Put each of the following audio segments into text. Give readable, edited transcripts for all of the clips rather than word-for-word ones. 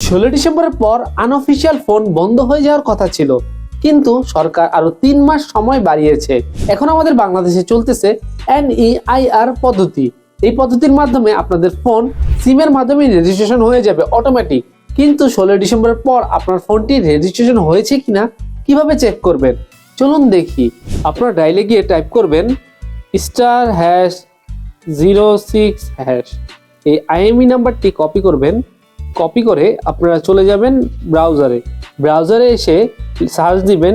16 ডিসেম্বরের পর unofficial phone বন্ধ হয়ে যাওয়ার কথা ছিল, কিন্তু সরকার আরো 3 মাস সময় বাড়িয়েছে। এখন আমাদের বাংলাদেশে চলতেছে NEIR পদ্ধতি। এই পদ্ধতির মাধ্যমে আপনাদের ফোন সিমের মাধ্যমে রেজিস্ট্রেশন হয়ে যাবে অটোমেটিক। কিন্তু 16 ডিসেম্বরের পর আপনার ফোনটি রেজিস্ট্রেশন হয়েছে কিনা কিভাবে চেক করবেন, চলুন দেখি। আপনারা ডায়ালে গিয়ে টাইপ করবেন *#06# এই IMEI নাম্বারটি কপি করবেন। কপি করে আপনারা চলে যাবেন ব্রাউজারে এসে সার্চ দিবেন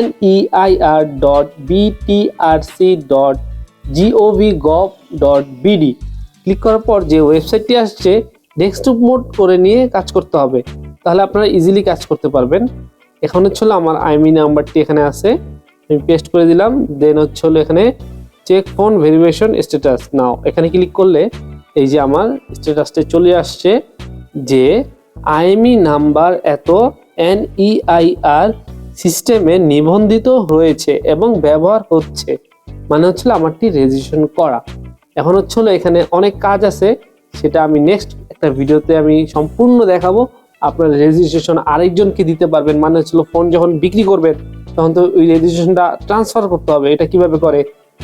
neir.btrc.gov.bd। ক্লিক করার পর যে ওয়েবসাইটটি আসছে ডেস্কটপ মোড করে নিয়ে কাজ করতে হবে, তাহলে আপনারা ইজিলি কাজ করতে পারবেন। এখন হলো আমার IMEI নাম্বারটি এখানে আছে, আমি পেস্ট করে দিলাম। দেন হলো এখানে চেক ফোন ভেরিফিকেশন স্ট্যাটাস নাও, এখানে ক্লিক করলে এই যে আমার স্ট্যাটাসটা চলে আসছে যে IMEI নাম্বার এত NEIR সিস্টেমে নিবন্ধিত হয়েছে এবং ব্যবহার হচ্ছে, মানে আমারটি রেজিস্ট্রেশন করা। এখন এখানে অনেক কাজ আছে, সেটা আমি নেক্সট একটা ভিডিওতে আমি সম্পূর্ণ দেখাবো। আপনার রেজিস্ট্রেশন আরেকজনকে দিতে পারবেন, মানে ফোন যখন বিক্রি করবেন তখন তো ওই রেজিস্ট্রেশনটা ট্রান্সফার করতে হবে, এটা কিভাবে করে,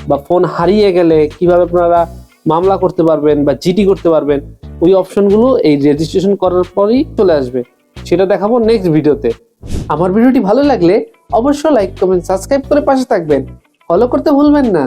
বা ফোন হারিয়ে গেলে কিভাবে আপনারা মামলা করতে পারবেন বা জিডি করতে পারবেন, ওই অপশনগুলো এই রেজিস্ট্রেশন করার পরই চলে আসবে, সেটা দেখাবো নেক্সট ভিডিওতে। আমার ভিডিওটি ভালো লাগলে অবশ্যই লাইক কমেন্ট সাবস্ক্রাইব করে পাশে থাকবেন, ফলো করতে ভুলবেন না।